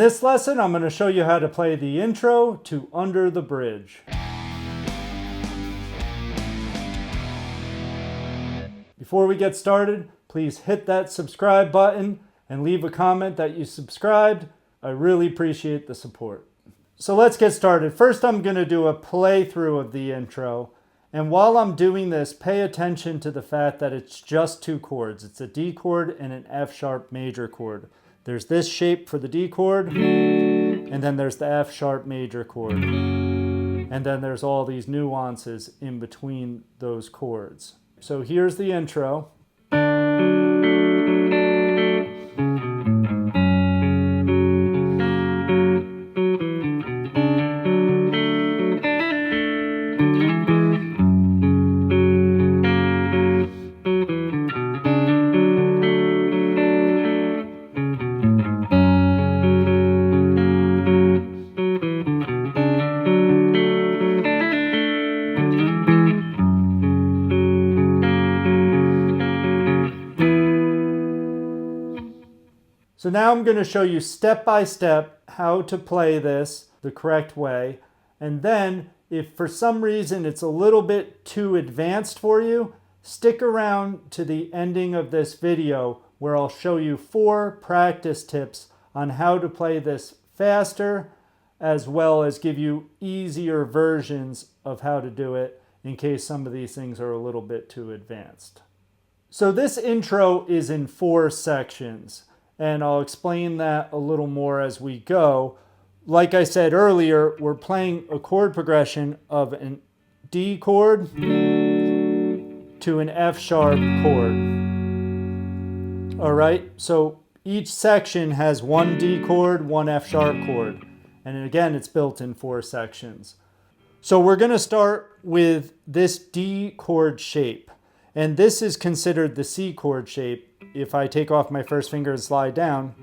this lesson, I'm going to show you how to play the intro to Under the Bridge. Before we get started, please hit that subscribe button and leave a comment that you subscribed. I really appreciate the support. So let's get started. First, I'm going to do a playthrough of the intro. And while I'm doing this, pay attention to the fact that it's just two chords. It's a D chord and an F sharp major chord. There's this shape for the D chord, and then there's the F sharp major chord. And then there's all these nuances in between those chords. So here's the intro. So now I'm going to show you step by step how to play this the correct way. And then if for some reason it's a little bit too advanced for you, stick around to the ending of this video where I'll show you 4 practice tips on how to play this faster, as well as give you easier versions of how to do it in case some of these things are a little bit too advanced. So this intro is in 4 sections. And I'll explain that a little more as we go. Like I said earlier, we're playing a chord progression of a D chord to an F sharp chord. All right, so each section has one D chord, one F sharp chord. And again, it's built in 4 sections. So we're going to start with this D chord shape. And this is considered the C chord shape. If I take off my first finger and slide down,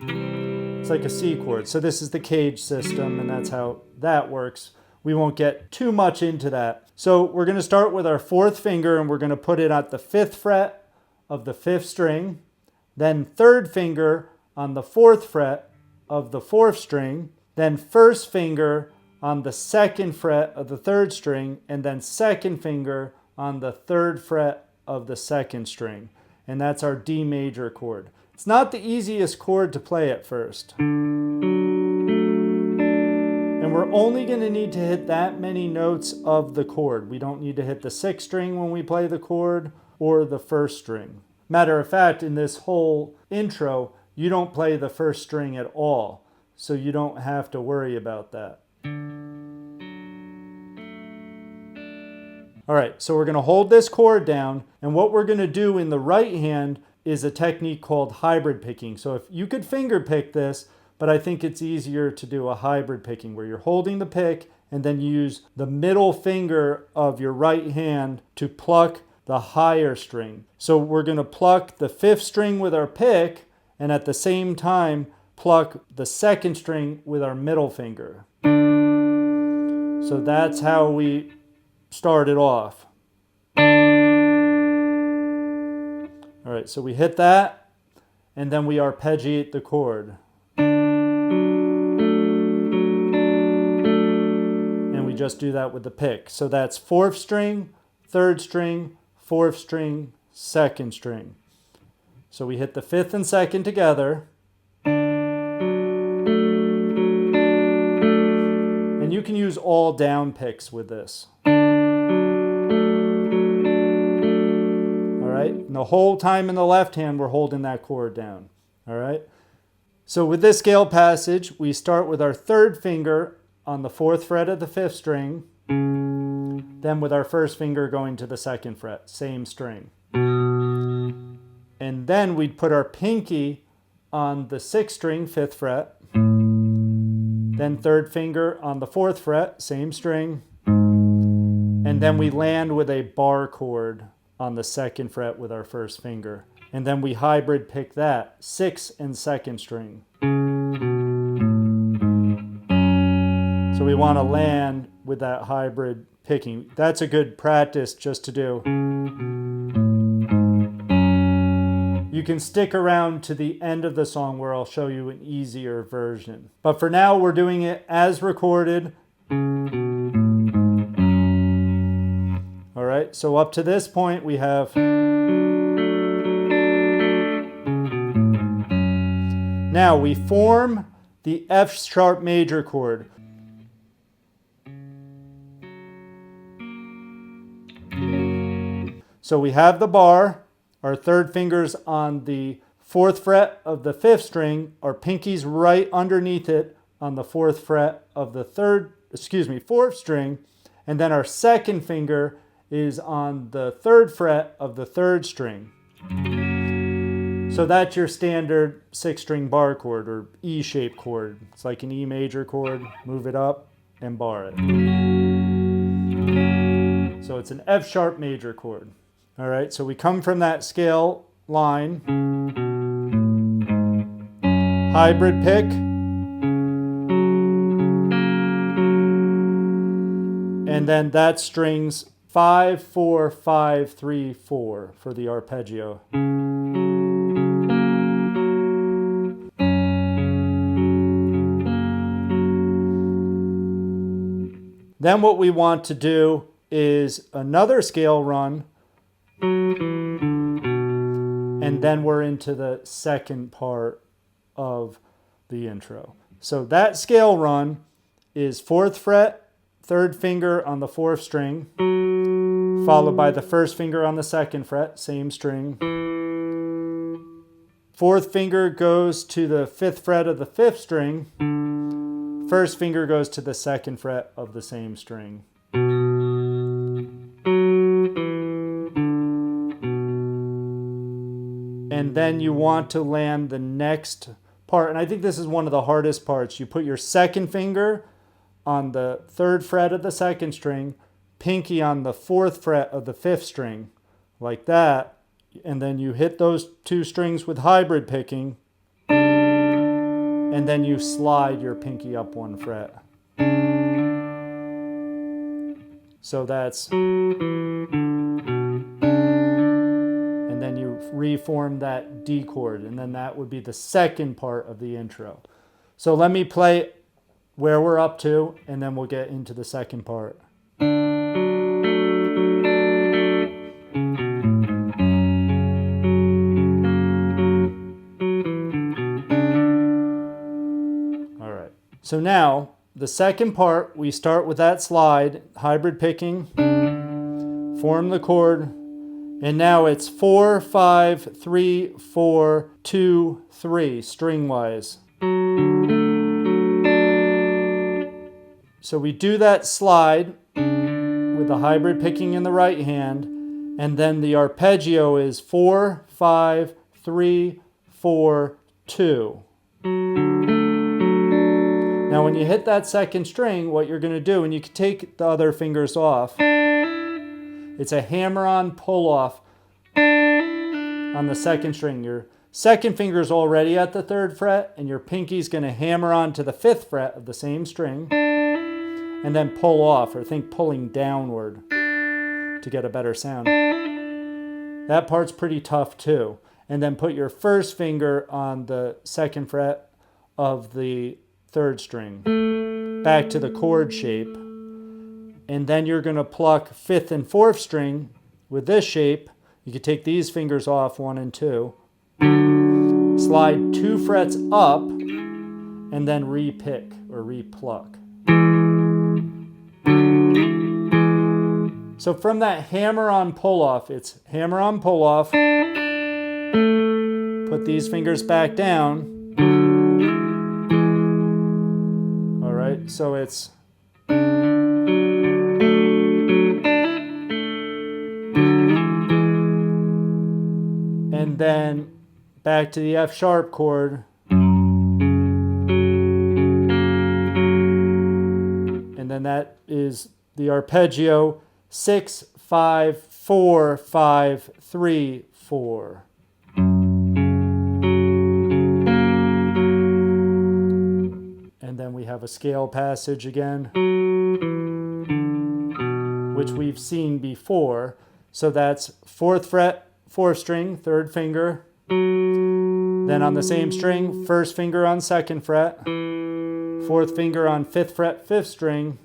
it's like a C chord. So this is the cage system, and that's how that works. We won't get too much into that. So we're going to start with our 4th finger, and we're going to put it at the 5th fret of the 5th string. Then 3rd finger on the 4th fret of the 4th string. Then 1st finger on the 2nd fret of the 3rd string. And then 2nd finger on the 3rd fret of the 2nd string. And that's our D major chord. It's not the easiest chord to play at first. And we're only going to need to hit that many notes of the chord. We don't need to hit the 6th string when we play the chord or the 1st string. Matter of fact, in this whole intro, you don't play the 1st string at all. So you don't have to worry about that. All right, so we're going to hold this chord down, and what we're going to do in the right hand is a technique called hybrid picking. So if you could finger pick this, but I think it's easier to do a hybrid picking where you're holding the pick and then you use the middle finger of your right hand to pluck the higher string. So we're going to pluck the 5th string with our pick and at the same time pluck the 2nd string with our middle finger. So that's how we start it off. All right, so we hit that, and then we arpeggiate the chord. And we just do that with the pick. So that's 4th string, 3rd string, 4th string, 2nd string. So we hit the 5th and 2nd together. And you can use all down picks with this. And the whole time in the left hand, we're holding that chord down. All right. So with this scale passage, we start with our 3rd finger on the 4th fret of the 5th string. Then with our 1st finger going to the 2nd fret, same string. And then we'd put our pinky on the 6th string, 5th fret. Then 3rd finger on the 4th fret, same string. And then we land with a bar chord on the 2nd fret with our 1st finger. And then we hybrid pick that, 6th and 2nd string. So we want to land with that hybrid picking. That's a good practice just to do. You can stick around to the end of the song where I'll show you an easier version. But for now, we're doing it as recorded. All right, so up to this point, we have... Now we form the F sharp major chord. So we have the bar, our third finger's on the 4th fret of the 5th string, our pinky's right underneath it on the 4th fret of the 4th string, and then our second finger is on the 3rd fret of the 3rd string. So that's your standard 6-string bar chord or E-shaped chord. It's like an E major chord, move it up and bar it. So it's an F sharp major chord. All right, so we come from that scale line, hybrid pick, and then that strings 5, 4, 5, 3, 4 for the arpeggio. Then what we want to do is another scale run, and then we're into the second part of the intro. So that scale run is 4th fret, 3rd finger on the 4th string, followed by the 1st finger on the 2nd fret, same string. 4th finger goes to the 5th fret of the 5th string. 1st finger goes to the 2nd fret of the same string. And then you want to land the next part. And I think this is one of the hardest parts. You put your 2nd finger on the 3rd fret of the 2nd string, pinky on the 4th fret of the 5th string, like that. And then you hit those 2 strings with hybrid picking. And then you slide your pinky up 1 fret. So that's... And then you reform that D chord, and then that would be the second part of the intro. So let me play where we're up to, and then we'll get into the second part. So now, the second part, we start with that slide, hybrid picking, form the chord, and now it's 4, 5, 3, 4, 2, 3, string-wise. So we do that slide with the hybrid picking in the right hand, and then the arpeggio is 4, 5, 3, 4, 2. Now when you hit that second string, what you're going to do, and you can take the other fingers off, it's a hammer-on pull-off on the second string. Your second finger is already at the 3rd fret, and your pinky's going to hammer on to the 5th fret of the same string, and then pull off, or think pulling downward to get a better sound. That part's pretty tough too. And then put your first finger on the 2nd fret of the 3rd string, back to the chord shape, and then you're going to pluck 5th and 4th string with this shape. You can take these fingers off, 1 and 2, slide 2 frets up, and then re-pick or re-pluck. So from that hammer-on pull-off, it's hammer-on pull-off, put these fingers back down. So it's and then back to the F sharp chord, and then that is the arpeggio 6, 5, 4, 5, 3, 4. And then we have a scale passage again, which we've seen before. So that's 4th fret, 4th string, 3rd finger, Then on the same string, first finger on 2nd fret, 4th finger on 5th fret, 5th string,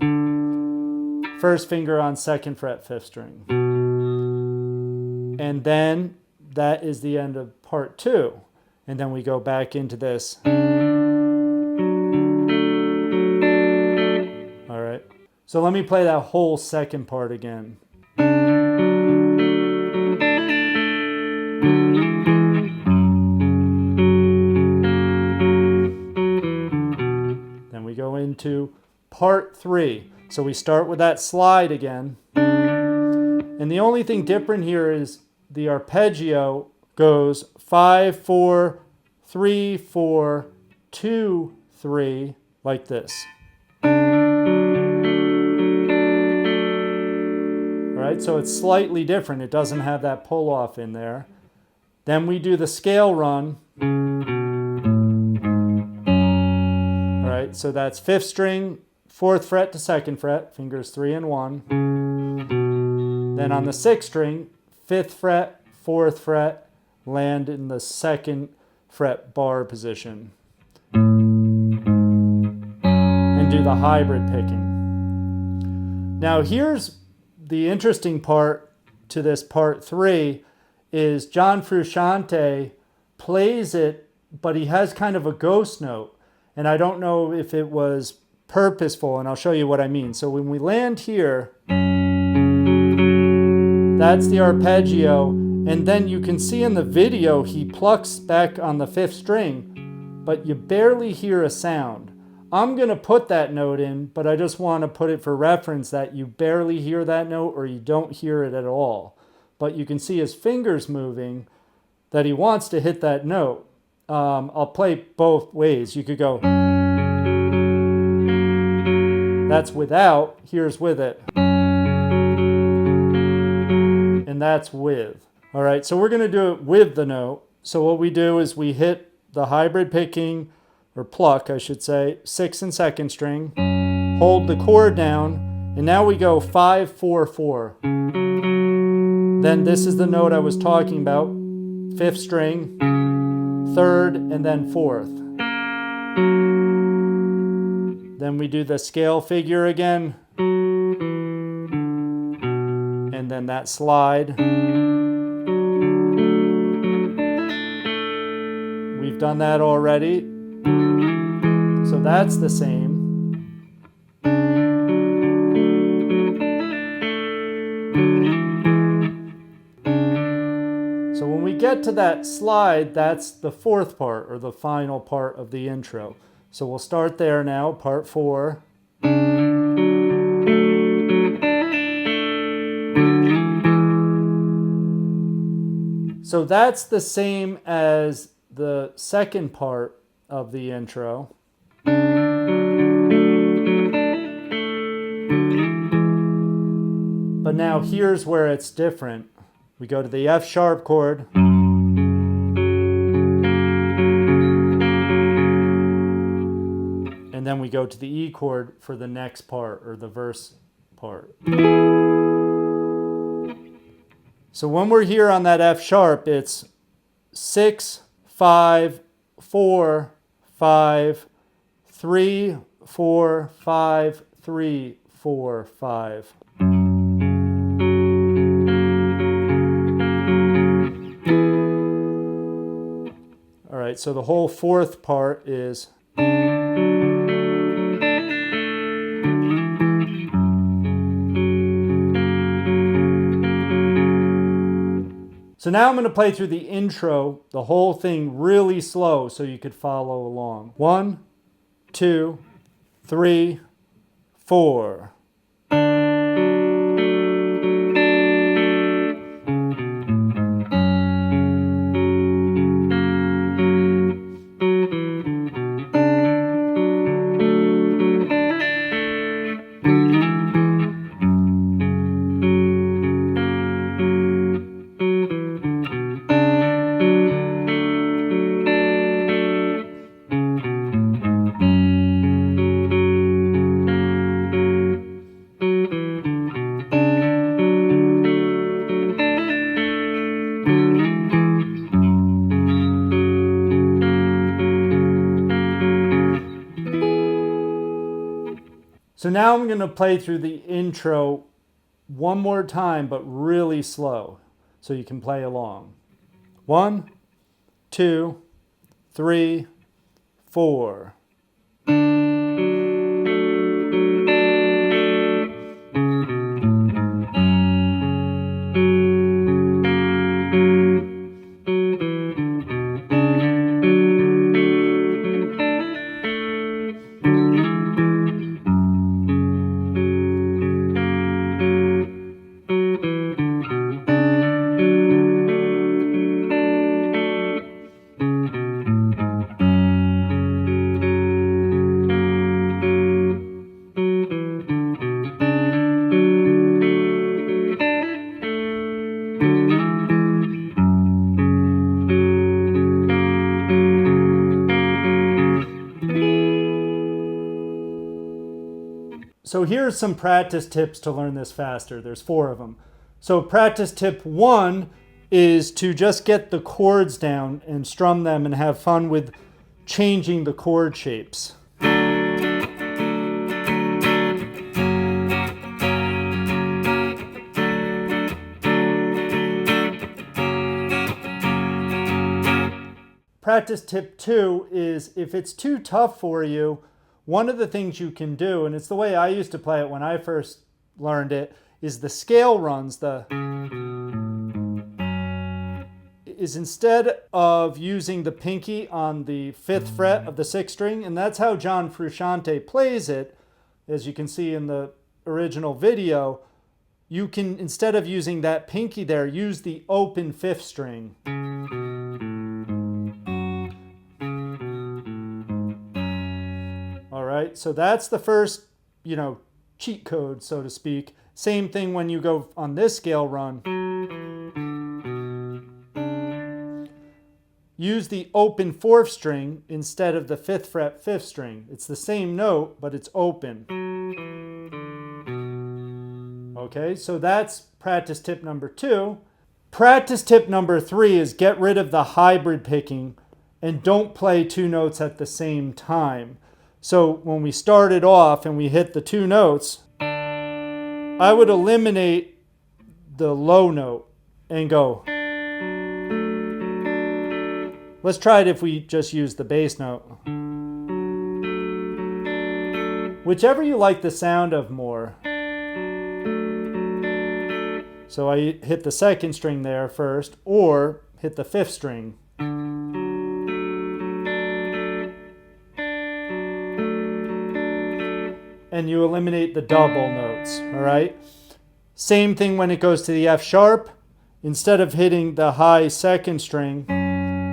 first finger on 2nd fret, 5th string. And then that is the end of part 2. And then we go back into this. All right. So let me play that whole second part again. Then we go into part 3. So we start with that slide again. And the only thing different here is the arpeggio goes 5, 4, 3, 4, 2, 3, like this. All right, so it's slightly different. It doesn't have that pull off in there. Then we do the scale run. All right, so that's 5th string, 4th fret to 2nd fret, fingers 3 and 1. Then on the 6th string, 5th fret, 4th fret, land in the 2nd fret bar position. And do the hybrid picking. Now here's the interesting part to this part 3 is John Frusciante plays it, but he has kind of a ghost note. And I don't know if it was purposeful, and I'll show you what I mean. So when we land here, that's the arpeggio, and then you can see in the video he plucks back on the 5th string, but you barely hear a sound. I'm going to put that note in, but I just want to put it for reference that you barely hear that note or you don't hear it at all. But you can see his fingers moving, that he wants to hit that note. I'll play both ways. You could go, that's without, here's with it. And that's with. All right, so we're going to do it with the note. So what we do is we hit the hybrid picking, or pluck, I should say, 6th and 2nd string, hold the chord down, and now we go 5, 4, 4. Then this is the note I was talking about, 5th string, 3rd, and then 4th. Then we do the scale figure again, and then that slide. We've done that already, so that's the same. So when we get to that slide, that's the 4th part, or the final part of the intro. So we'll start there now, part 4. So that's the same as the second part of the intro. But now here's where it's different. We go to the F sharp chord. And then we go to the E chord for the next part, or the verse part. So when we're here on that F sharp, it's 6, 5, 4, 5, 3, 4, 5, 3, 4, 5. All right, so the whole 4th part is. So now I'm going to play through the intro, the whole thing really slow so you could follow along. 1, 2, 3, 4. So now I'm going to play through the intro one more time, but really slow, so you can play along. 1, 2, 3, 4. So here's some practice tips to learn this faster. There's 4 of them. So practice tip 1 is to just get the chords down and strum them and have fun with changing the chord shapes. Practice tip 2 is if it's too tough for you, one of the things you can do, and it's the way I used to play it when I first learned it, is the scale runs. Is instead of using the pinky on the 5th fret of the 6th string, and that's how John Frusciante plays it, as you can see in the original video, you can, instead of using that pinky there, use the open 5th string. Right? So that's the first, cheat code, so to speak. Same thing when you go on this scale run. Use the open 4th string instead of the 5th fret 5th string. It's the same note, but it's open. Okay, so that's practice tip number 2. Practice tip number 3 is get rid of the hybrid picking and don't play 2 notes at the same time. So when we started off and we hit the 2 notes, I would eliminate the low note and go. Let's try it if we just use the bass note. Whichever you like the sound of more. So I hit the 2nd string there first, or hit the 5th string. And you eliminate the double notes, all right? Same thing when it goes to the F sharp. Instead of hitting the high 2nd string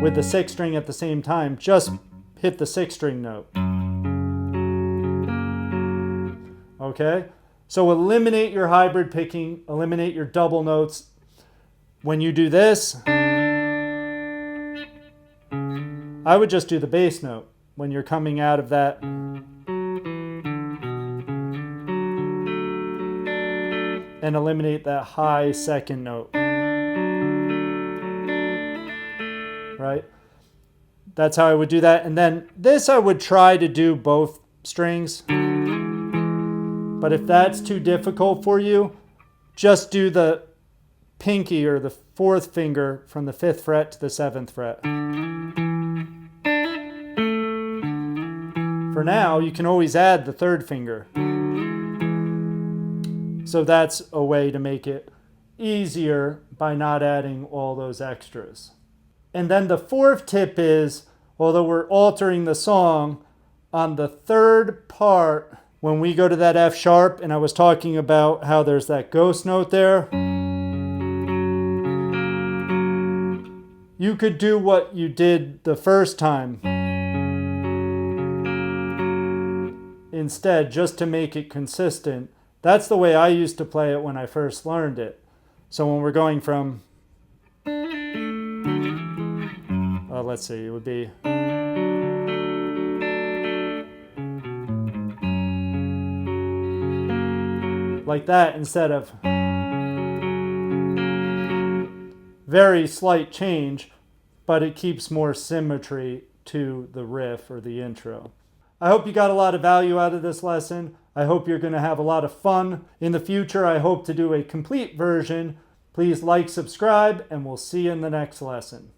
with the 6th string at the same time, just hit the 6th string note. Okay? So eliminate your hybrid picking, eliminate your double notes. When you do this, I would just do the bass note when you're coming out of that. And eliminate that high 2nd note. Right? That's how I would do that. And then this I would try to do both strings. But if that's too difficult for you, just do the pinky or the 4th finger from the 5th fret to the 7th fret. For now, you can always add the 3rd finger. So that's a way to make it easier by not adding all those extras. And then the 4th tip is, although we're altering the song, on the 3rd part, when we go to that F sharp, and I was talking about how there's that ghost note there, you could do what you did the first time instead, just to make it consistent. That's the way I used to play it when I first learned it. So when we're going from, let's see, it would be, like that instead of, very slight change, but it keeps more symmetry to the riff or the intro. I hope you got a lot of value out of this lesson. I hope you're going to have a lot of fun. In the future, I hope to do a complete version. Please like, subscribe, and we'll see you in the next lesson.